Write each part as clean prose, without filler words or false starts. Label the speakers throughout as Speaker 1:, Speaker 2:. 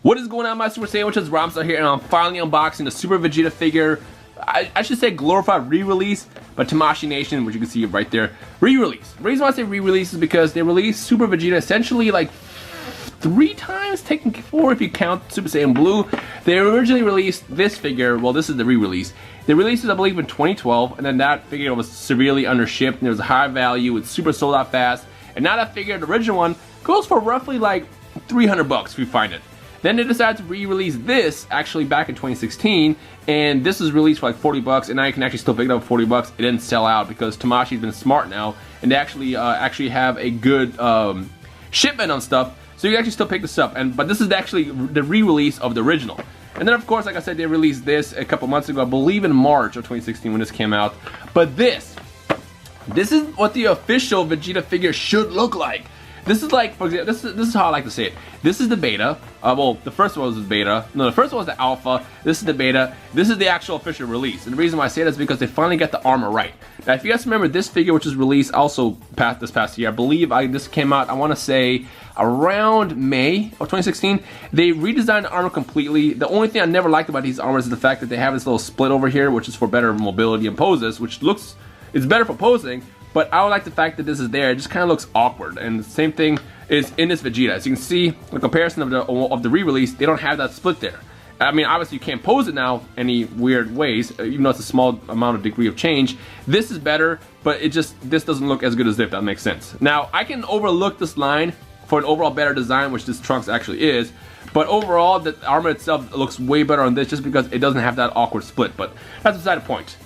Speaker 1: What is going on, my Super Sandwiches? Ramsar here, and I'm finally unboxing the Super Vegeta figure. I should say glorified re-release, but Tamashii Nation, which you can see right there, re-release. The reason why I say re-release is because they released Super Vegeta essentially like 3 times, taking 4 if you count Super Saiyan Blue. They originally released this figure, well, this is the re-release. They released it, I believe, in 2012, and then that figure was severely undershipped, and there was a high value, it's super sold out fast, and now that figure, the original one, goes for roughly like 300 bucks if you find it. Then they decided to re-release this actually back in 2016, and this was released for like 40 bucks, and now you can actually still pick it up for 40 bucks. It didn't sell out because Tamashii's been smart now, and they actually have a good shipment on stuff, so you can actually still pick this up. But this is actually the re-release of the original. And then of course, like I said, they released this a couple months ago, I believe in March of 2016 when this came out. But this is what the official Vegeta figure should look like. This is like, for example, this is how I like to say it. This is the beta. Well, the first one was the beta. No, the first one was the alpha. This is the beta. This is the actual official release. And the reason why I say that is because they finally got the armor right. Now, if you guys remember, this figure, which was released also this past year, I believe this came out, I want to say, around May of 2016. They redesigned the armor completely. The only thing I never liked about these armors is the fact that they have this little split over here, which is for better mobility and poses, which looks, it's better for posing. But I would like the fact that this is there. It just kind of looks awkward. And the same thing is in this Vegeta. As you can see, the comparison of the re-release, they don't have that split there. I mean, obviously you can't pose it now any weird ways, even though it's a small amount of degree of change. This is better, but this doesn't look as good as if that makes sense. Now, I can overlook this line for an overall better design, which this Trunks actually is. But overall, the armor itself looks way better on this just because it doesn't have that awkward split. But that's beside the point.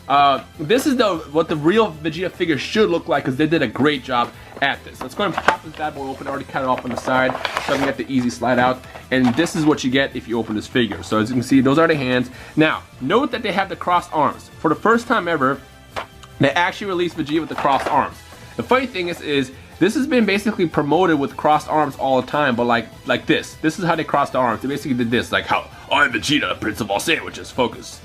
Speaker 1: This is what the real Vegeta figure should look like, because they did a great job at this. Let's go ahead and pop this bad boy open. I already cut it off on the side so I can get the easy slide out. And this is what you get if you open this figure. So as you can see, those are the hands. Now, note that they have the crossed arms. For the first time ever, they actually released Vegeta with the crossed arms. The funny thing is this has been basically promoted with crossed arms all the time, but like this. This is how they crossed the arms. They basically did this, like how, I'm Vegeta, Prince of all sandwiches, focus.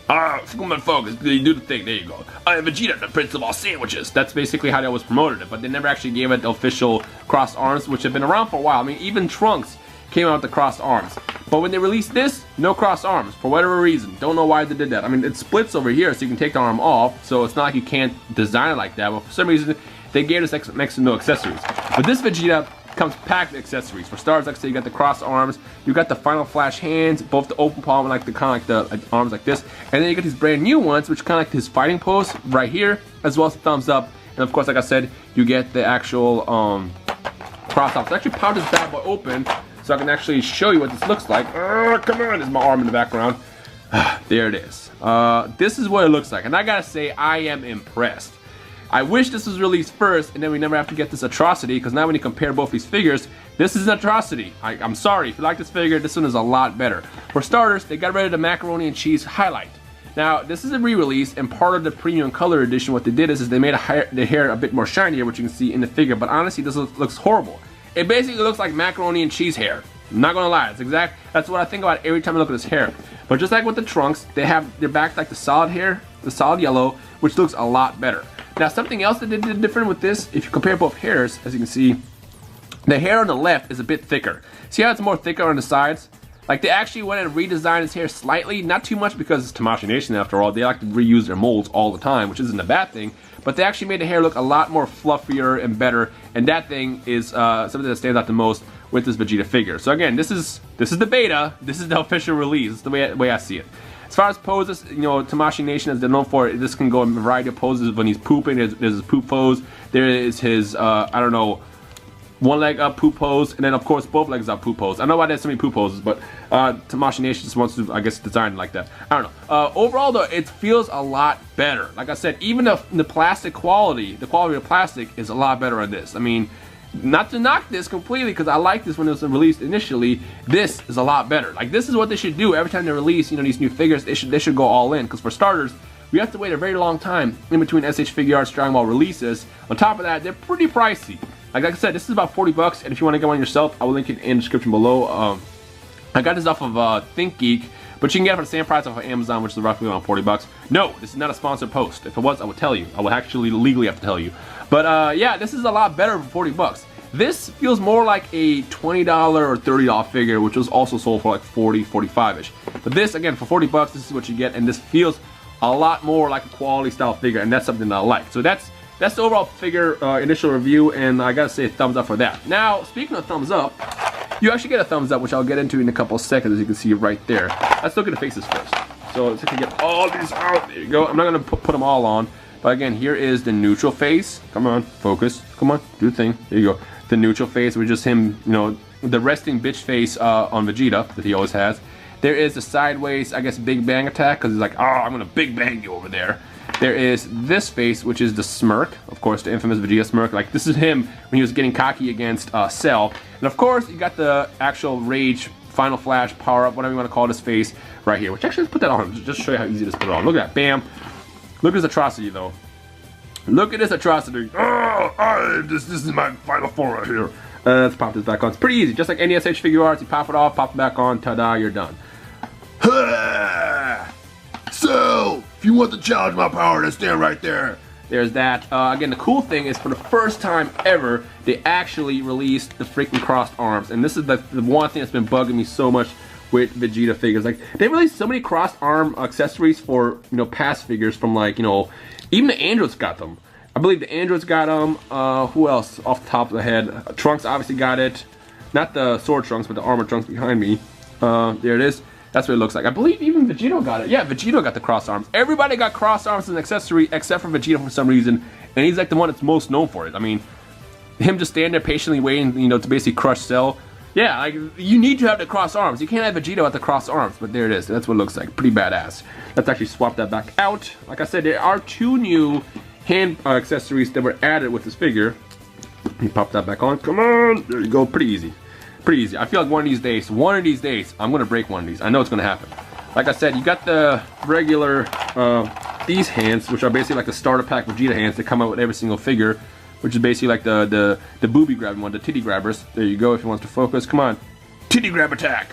Speaker 1: Focus, you do the thing, there you go. I am Vegeta, the Prince of all sandwiches. That's basically how they always promoted it, but they never actually gave it the official crossed arms, which have been around for a while. I mean, even Trunks came out with the crossed arms. But when they released this, no crossed arms, for whatever reason. Don't know why they did that. I mean, it splits over here, so you can take the arm off, so it's not like you can't design it like that, but for some reason, they gave us next to no accessories. But this Vegeta comes packed with accessories. For starters, like I said, you got the crossed arms, you got the final flash hands, both the open palm and like the kind of like the arms like this, and then you got these brand new ones, which kind of like his fighting pose right here, as well as the thumbs up. And of course, like I said, you get the actual cross arms. So actually pop this bad boy open so I can actually show you what this looks like. Come on, there's my arm in the background. There it is. This is what it looks like, and I gotta say, I am impressed. I wish this was released first, and then we never have to get this atrocity, because now when you compare both these figures, this is an atrocity. I'm sorry, if you like this figure, this one is a lot better. For starters, they got rid of the macaroni and cheese highlight. Now, this is a re-release, and part of the premium color edition, what they did is they made the hair a bit more shinier, which you can see in the figure, but honestly, this looks horrible. It basically looks like macaroni and cheese hair. I'm not gonna lie, that's what I think about every time I look at this hair. But just like with the Trunks, they have their back like the solid hair, the solid yellow, which looks a lot better. Now, something else that they did different with this, if you compare both hairs, as you can see, the hair on the left is a bit thicker. See how it's more thicker on the sides? Like, they actually went and redesigned his hair slightly, not too much because it's Tamashii Nation after all. They like to reuse their molds all the time, which isn't a bad thing, but they actually made the hair look a lot more fluffier and better, and that thing is something that stands out the most with this Vegeta figure. So again, this is the beta, this is the official release, it's the way I see it. As far as poses, you know, Tamashii Nation, as they're known for, this can go in a variety of poses. When he's pooping, there's his poop pose. There is his, I don't know, one leg up poop pose, and then of course both legs up poop pose. I know why there's so many poop poses, but Tamashii Nation just wants to, I guess, design it like that. I don't know. Overall though, it feels a lot better. Like I said, even the plastic quality, the quality of the plastic is a lot better on this. I mean, not to knock this completely, because I like this when it was released initially. This is a lot better. Like, this is what they should do every time they release, you know, these new figures. They should go all in, because for starters, we have to wait a very long time in between SH Figuarts Dragon Ball releases. On top of that, they're pretty pricey. Like I said, this is about 40 bucks, and if you want to get one yourself, I will link it in the description below. I got this off of ThinkGeek, but you can get it for the same price off of Amazon, which is roughly around 40 bucks. No, this is not a sponsored post. If it was, I would tell you. I would actually legally have to tell you. But yeah, this is a lot better for 40 bucks. This feels more like a $20 or $30 figure, which was also sold for like 40, 45-ish. But this, again, for 40 bucks, this is what you get, and this feels a lot more like a quality style figure, and that's something that I like. So that's the overall figure initial review, and I gotta say thumbs up for that. Now, speaking of thumbs up, you actually get a thumbs up, which I'll get into in a couple of seconds, as you can see right there. Let's look at the faces first. So let's get all these out. There you go. I'm not gonna put them all on, but again, here is the neutral face. Come on, focus. Come on, do the thing. There you go. The neutral face with just him, you know, the resting bitch face on Vegeta that he always has. There is the sideways, I guess, Big Bang attack, because he's like, oh, I'm gonna Big Bang you over there. There is this face, which is the smirk, of course, the infamous Vegeta smirk. Like, this is him when he was getting cocky against Cell. And of course, you got the actual Rage, Final Flash, Power Up, whatever you want to call this face right here. Which actually, let's put that on, just to show you how easy it is to put it on. Look at that, bam. Look at this atrocity, though. Look at this atrocity. Oh, this is my final form right here. Let's pop this back on. It's pretty easy, just like any SH Figuarts. You pop it off, pop it back on, ta-da, you're done. So, if you want to challenge my power, then stand right there. There's that. Again, the cool thing is, for the first time ever, they actually released the freaking crossed arms. And this is the one thing that's been bugging me so much with Vegeta figures. Like, they released so many crossed arm accessories for, you know, past figures from, like, you know, even the androids got them. I believe the androids got them. Who else off the top of the head? Trunks obviously got it. Not the sword Trunks, but the armor Trunks behind me. There it is. That's what it looks like. I believe even Vegeta got it. Yeah, Vegeta got the cross arms. Everybody got cross arms as an accessory except for Vegeta for some reason. And he's like the one that's most known for it. I mean, him just standing there patiently waiting, you know, to basically crush Cell. Yeah, like, you need to have the cross arms. You can't have Vegeta with the cross arms, but there it is. That's what it looks like. Pretty badass. Let's actually swap that back out. Like I said, there are two new hand accessories that were added with this figure. You pop that back on. Come on. There you go. Pretty easy. Pretty easy. I feel like one of these days, I'm going to break one of these. I know it's going to happen. Like I said, you got the regular, these hands, which are basically like the starter pack Vegeta hands that come out with every single figure, which is basically like the booby grabbing one, the titty grabbers. There you go, if he wants to focus. Come on. Titty grab attack.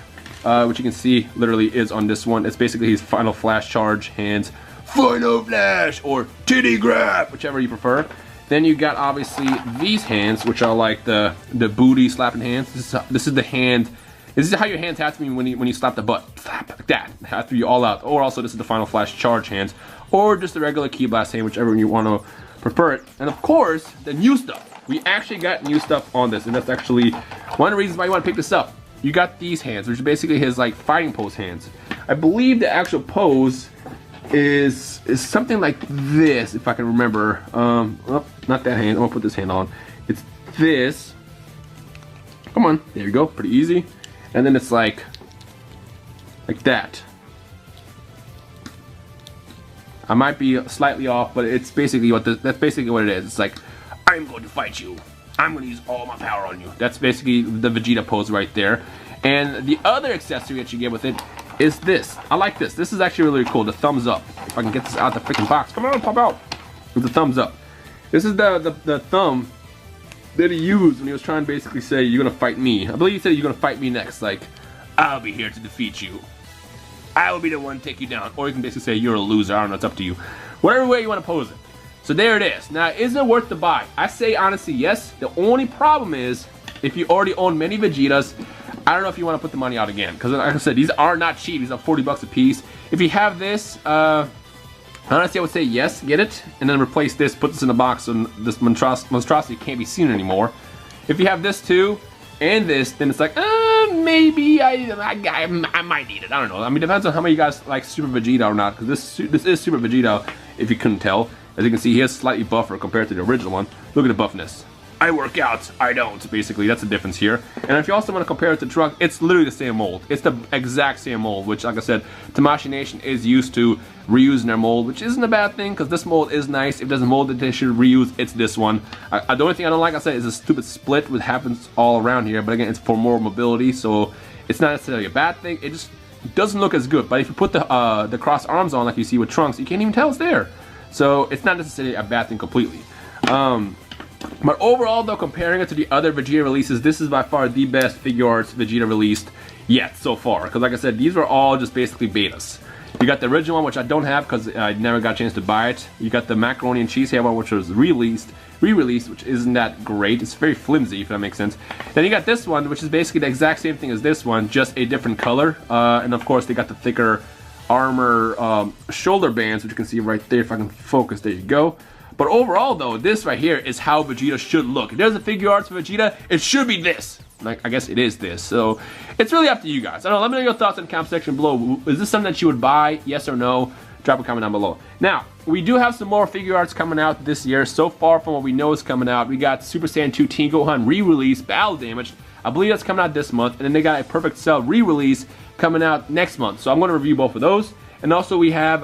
Speaker 1: Which you can see literally is on this one. It's basically his final flash charge hands. Final flash or titty grab, whichever you prefer. Then you got obviously these hands, which are like the booty slapping hands. This is the hand. This is how your hands have to be when you slap the butt. Slap like that. It has to be all out. Or also this is the final flash charge hands, or just the regular key blast hand, whichever you want to prefer it. And of course, the new stuff. We actually got new stuff on this, and that's actually one of the reasons why you want to pick this up. You got these hands, which are basically his like fighting pose hands. I believe the actual pose is something like this, if I can remember. Oh, not that hand. I'm gonna put this hand on. It's this. Come on, there you go. Pretty easy. And then it's like that. I might be slightly off, but it's basically that's basically what it is. It's like, I'm going to fight you. I'm going to use all my power on you. That's basically the Vegeta pose right there. And the other accessory that you get with it is this. I like this. This is actually really cool. The thumbs up. If I can get this out the freaking box. Come on, pop out. With the thumbs up. This is the thumb that he used when he was trying to basically say, you're going to fight me. I believe he said, you're going to fight me next. Like, I'll be here to defeat you. I will be the one to take you down. Or you can basically say, you're a loser. I don't know. It's up to you. Whatever way you want to pose it. So there it is. Now, is it worth the buy? I say honestly, yes. The only problem is, if you already own many Vegetas, I don't know if you want to put the money out again. Because like I said, these are not cheap. These are 40 bucks a piece. If you have this, honestly, I would say yes, get it. And then replace this, put this in a box so this monstrosity can't be seen anymore. If you have this too, and this, then it's like, maybe I might need it. I don't know. I mean, it depends on how many of you guys like Super Vegeta or not. Because this is Super Vegeta, if you couldn't tell. As you can see, he is slightly buffer compared to the original one. Look at the buffness. I work out, I don't, basically. That's the difference here. And if you also want to compare it to Trunks, it's literally the same mold. It's the exact same mold, which, like I said, Tamashii Nation is used to reusing their mold, which isn't a bad thing, because this mold is nice. If there's a mold that they should reuse, it's this one. The only thing I don't like, I said, is a stupid split, which happens all around here. But again, it's for more mobility, so it's not necessarily a bad thing. It just doesn't look as good. But if you put the cross arms on, like you see with Trunks, you can't even tell it's there. So it's not necessarily a bad thing completely. But overall, though, comparing it to the other Vegeta releases, this is by far the best Figuarts Vegeta released yet so far. Because like I said, these were all just basically betas. You got the original one, which I don't have because I never got a chance to buy it. You got the macaroni and cheese one, which was re-released, which isn't that great. It's very flimsy, if that makes sense. Then you got this one, which is basically the exact same thing as this one, just a different color. And of course, they got the thicker armor shoulder bands, which you can see right there. If I can focus, there you go. But overall, though, this right here is how Vegeta should look. If there's a Figuarts for Vegeta, it should be this. Like, I guess it is this. So it's really up to you guys. I don't know. Let me know your thoughts in the comment section below. Is this something that you would buy? Yes or no? Drop a comment down below. Now, we do have some more Figuarts coming out this year. So far from what we know is coming out, we got Super Saiyan 2 Teen Gohan re-release, Battle Damage. I believe that's coming out this month. And then they got a Perfect Cell re-release coming out next month. So I'm going to review both of those. And also we have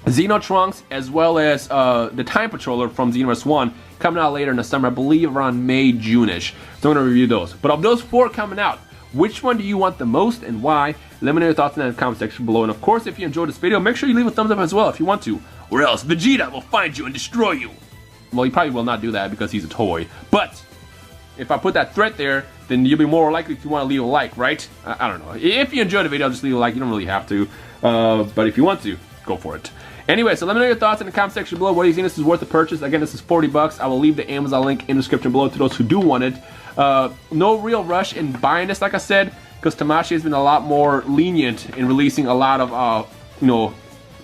Speaker 1: Xeno Trunks, as well as the Time Patroller from Xenoverse 1 coming out later in the summer, I believe around May, June-ish. So I'm going to review those. But of those 4 coming out, which one do you want the most and why? Let me know your thoughts in the comment section below. And of course, if you enjoyed this video, make sure you leave a thumbs up as well if you want to. Or else Vegeta will find you and destroy you. Well, he probably will not do that because he's a toy. But if I put that threat there, then you'll be more likely to want to leave a like, right? I don't know. If you enjoyed the video, just leave a like. You don't really have to. But if you want to, go for it. Anyway, so let me know your thoughts in the comment section below. What do you think this is worth the purchase? Again, this is 40 bucks. I will leave the Amazon link in the description below to those who do want it. No real rush in buying this, like I said, because Tamashii has been a lot more lenient in releasing a lot of, you know,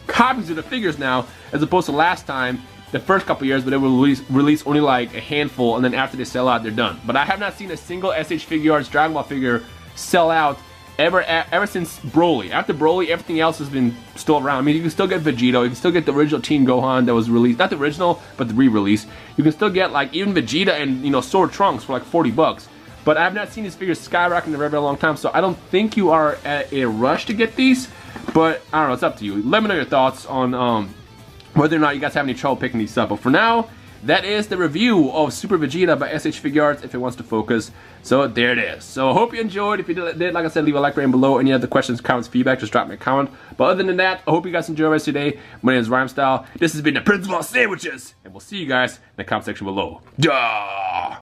Speaker 1: copies of the figures now, as opposed to last time, the first couple years, but they will release only like a handful, and then after they sell out, they're done. But I have not seen a single SH Figuarts Dragon Ball figure sell out ever since Broly. After Broly, everything else has been still around. I mean, you can still get Vegeta, you can still get the original Teen Gohan that was released, not the original, but the re-release. You can still get like even Vegeta and, you know, Sword Trunks for like 40 bucks. But I have not seen these figures skyrocket in a very, very long time, so I don't think you are at a rush to get these. But I don't know, it's up to you. Let me know your thoughts on whether or not you guys have any trouble picking these up. But for now, that is the review of Super Vegeta by SH Figuarts, if it wants to focus. So there it is. So I hope you enjoyed. If you did, like I said, leave a like right below. Any other questions, comments, feedback, just drop me a comment. But other than that, I hope you guys enjoy the rest of your day. My name is Rhyme Style. This has been the Principal Sandwiches, and we'll see you guys in the comment section below. Duh!